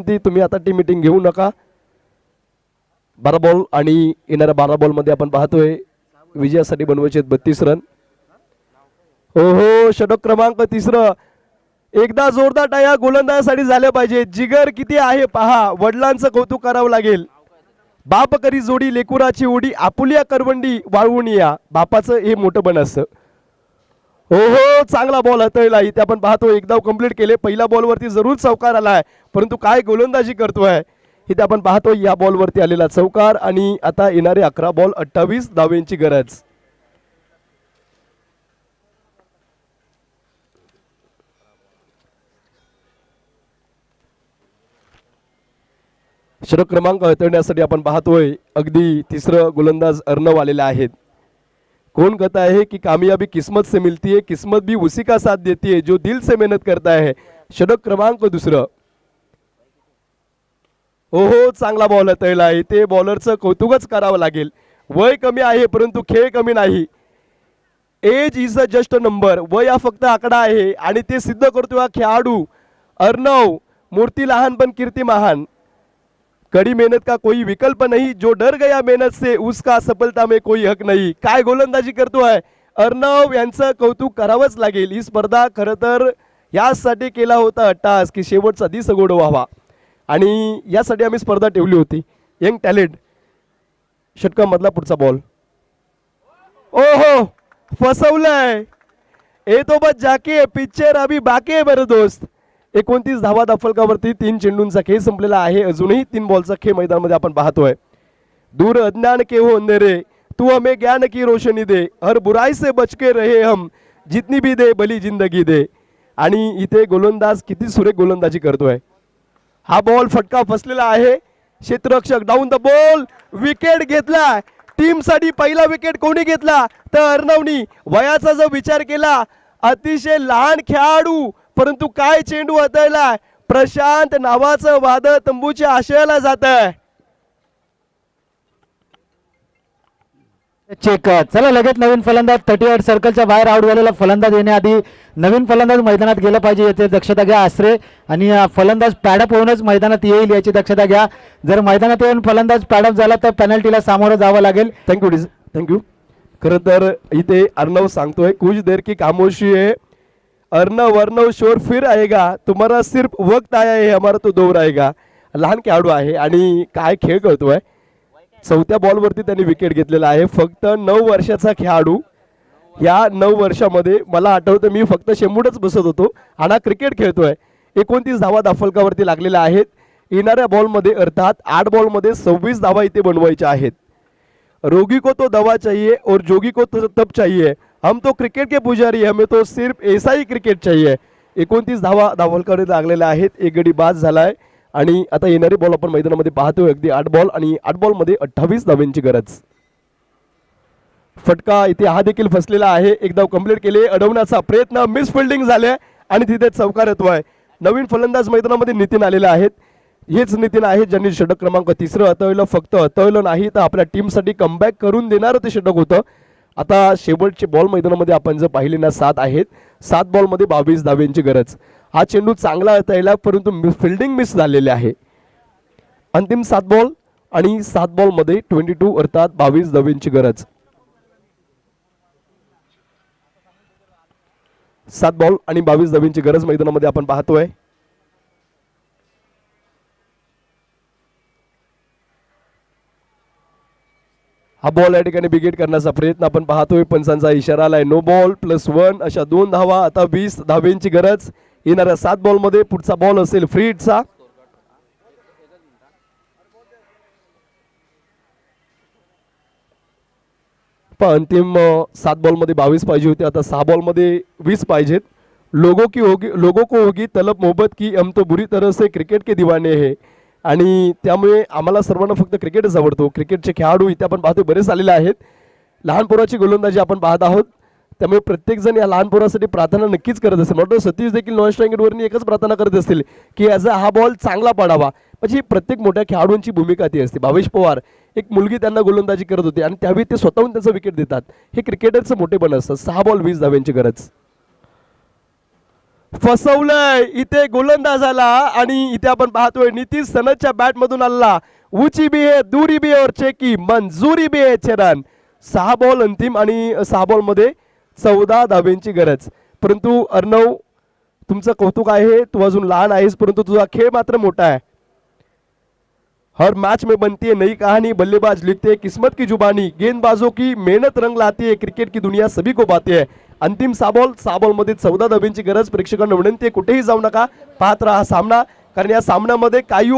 विनंती, तुम्ही आता टीम मीटिंग घेऊ नका. 12 बॉल आणि येणाऱ्या 12 बॉलमध्ये आपण पाहतोय विजयासाठी बनवायचे 32 रन. हो षटक क्रमांक 3. एकदा जोरदार टाळ्या गोलंदाजासाठी झाल्या पाहिजे. जिगर किती आहे पहा, वडिलांचं कौतुक करावं लागेल. बाप करी जोडी लेकुराची ओढी, आपुलिया करवंडी वाळवून या. बापाचं हे मोठं बन असतं. हो चांगला बॉल हाताळला. इथे आपण पाहतो एक धाव कंप्लीट केले. पहिल्या बॉलवरती जरूर चौकार आलाय, परंतु काय गोलंदाजी करतोय. इथे आपण पाहतो या बॉलवरती आलेला चौकार आणि आता येणारे 11 बॉल 28 धावांची गरज. षटक क्रमांक हाताळण्यासाठी आपण पाहतोय अगदी 3रं गोलंदाज अर्णव आलेले आहेत. कौन कहता है कि कामयाबी किस्मत से मिलती है, किस्मत भी उसी का साथ देती है जो दिल से मेहनत करता है. षटक क्रमांक 2. हो चांगला बॉल हाताळला. इथे बॉलरचं कौतुकच करावं लागेल. वय कमी आहे परंतु खेळ कमी नाही. Age is a just number. वय हा फक्त आकडा आहे आणि ते सिद्ध करतो हा खेळाडू अर्णव. मूर्ती लहान पण कीर्ती महान. कड़ी मेहनत का कोई विकल्प नहीं, जो डर गया मेहनत से उसका सफलता में कोई हक नहीं. काय गोलंदाजी करतोय अर्णव, यांचं कौतुक करावंच लागेल. ही स्पर्धा खरं तर यासाठी केला होता अट्टास की शेवटचा दिस गोड व्हावा आणि यासाठी आम्ही स्पर्धा ठेवली होती. Young talent. षटकामधला पुढचा बॉल. ओहो फसवलंय. ए तो बस जाके पिक्चर अभी बाकी आहे बरं दोस्त. 29 धावा फलकावरती 3 चेंडूंचा खेळ संपलेला आहे. अजूनही 3 बॉलचा खेळ मैदानामध्ये आपण पाहतोय. दूर अज्ञान के हो अंधेरे, तू हमें ज्ञान की रोशनी दे, हर बुराई से बच के रहे हम, जितनी भी दे भली जिंदगी दे. आणि इथे गोलंदाज किती सुरेख गोलंदाजी करतोय. हा बॉल फटका फसलेला आहे. क्षेत्ररक्षक डाऊन द बॉल. विकेट घेतला. टीम साठी पहिला विकेट कोणी घेतला तर अर्णवनी. वयाचा जर विचार केला अतिशय लहान खेळाडू, परंतु काय चेंडू हाताळलाय. प्रशांत नावाचं वादळ तंबूच्या आशयाला जात आहे. चेक. चला लगेच नवीन फलंदाज 38 सर्कलच्या बाहेर आउट झालेला फलंदाज येण्याआधी नवीन फलंदाज मैदानात गेला पाहिजे याची दक्षता घ्या आश्रे. आणि फलंदाज पॅडअप होऊनच मैदानात येईल याची दक्षता घ्या. जर मैदानात येऊन फलंदाज पॅडअप झाला तर पेनल्टीला सामोरं जावं लागेल. थँक्यू. खरं तर इथे अर्णव सांगतोय कुछ देर की खामोशी है, अर्णव शोर फिर आएगा, तुम्हारा सिर्फ वक्त आया है, हमारा तो दौर आएगा. लहान खेळाडू आहे आणि काय खेळ करतोय. 4थ्या बॉलवरती त्यांनी विकेट घेतलेला आहे. फक्त 9 वर्षाचा खेळाडू. या 9 वर्षामध्ये मला आठवतं मी फक्त शेंबूडच बसत होतो आणि क्रिकेट खेळतोय. 29 धावा फलकावरती लागलेल्या आहेत. येणाऱ्या बॉलमध्ये अर्थात 8 बॉलमध्ये 26 धावा इथे बनवायच्या आहेत. रोगी को तो दवा चाहिए और जोगी को तो तप चाहिए. हम तो क्रिकेट के पुजारी, हमें तो सिर्फ ऐसा ही क्रिकेट चाहिए. 29 धावा फलकावरती लागलेल्या आहेत. एक गडी बाद झालाय आणि आता येणारे बॉल आपण मैदानामध्ये पाहतोय अगदी 8 बॉल आणि 8 बॉलमध्ये 28 धावांची गरज. फटका इथे हा देखील फसलेला आहे. एक धाव कंप्लीट केले. अडवण्याचा प्रयत्न, मिस फिल्डिंग झाले आणि तिथे चौकार येतोय. नवीन फलंदाज मैदानामध्ये नितीन आलेले आहेत. हेच नितीन आहेत ज्यांनी षटक क्रमांक 3 हाताळलं. फक्त हाताळलं नाही तर आपल्या टीमसाठी कमबॅक करून देणारं ते षटक होतं. आता शेवटचे बॉल मैदानामध्ये आपण जर पाहिले ना 7 आहेत. 7 बॉलमध्ये 22 धावांची गरज. हा चेंडू चांगला हाताळला परंतु फिल्डिंग मिस झालेली आहे. अंतिम 7 बॉल आणि 7 बॉलमध्ये 22 अर्थात 22 धावांची गरज. 7 बॉल आणि 22 धावांची गरज मैदानामध्ये आपण पाहतोय. हा बॉल या ठिकाणी बिगेट करण्याचा प्रयत्न आपण पाहतोय. पंचांचा इशारा आलाय. नो बॉल +1 अशा 2 धावा. आता 20 धावांची गरज. येणाऱ्या 7 बॉलमध्ये पुढचा बॉल असेल फ्री हिटचा. अंतिम 7 बॉलमध्ये 22 पाहिजे होते. आता 6 बॉलमध्ये 20 पाहिजेत. लोगों को होगी तलब मोहब्बत की, हम तो बुरी तरह से क्रिकेट के दीवाने हैं. आणि त्यामुळे आम्हाला सर्वांना फक्त क्रिकेटच आवडतो. क्रिकेटचे खेळाडू इथे आपण पाहतोय बरेच आलेले आहेत. लहान पोराची गोलंदाजी आपण पाहत आहोत. त्यामुळे प्रत्येक जण या लहान पोरासाठी प्रार्थना नक्कीच करत असेल. डॉक्टर सतीश देखील नॉन स्ट्रायकेटवरनी एकच प्रार्थना करत असतील की याचा हा बॉल चांगला पडावा. म्हणजे प्रत्येक मोठ्या खेळाडूंची भूमिका ती असते. भावेश पवार एक मुलगी त्यांना गोलंदाजी करत होती आणि त्यावेळी ते स्वतःहून त्याचं विकेट देतात. हे क्रिकेटरचं मोठेपण असतं. 6 बॉल 20 धावांची गरज. फसवलंय इथे गोलंदाजाला आणि इथे आपण पाहतोय नितीश सनदच्या बॅट मधून आला ऊंची भी है दूरी भी है और चेकी मंजुरी भी है 6 रन 6 बॉल अंतिम आणि 6 बॉल मध्ये 14 धाब्यांची गरज. परंतु अर्णव तुमचं कौतुक आहे, तू अजून लहान आहेस परंतु तुझा खेळ मात्र मोठा है. हर मैच में बनती है नई कहानी, बल्लेबाज लिखते हैं किस्मत की जुबानी, गेंदबाजों की मेहनत रंग लाती है, क्रिकेट की दुनिया सभी को पाती है. अंतिम 6 बॉल मध्ये 14 धाब्यांची गरज. प्रेक्षकांना विनंती आहे कुठेही जाऊ नका, पाहत राहा सामना, कारण या सामन्यामध्ये काही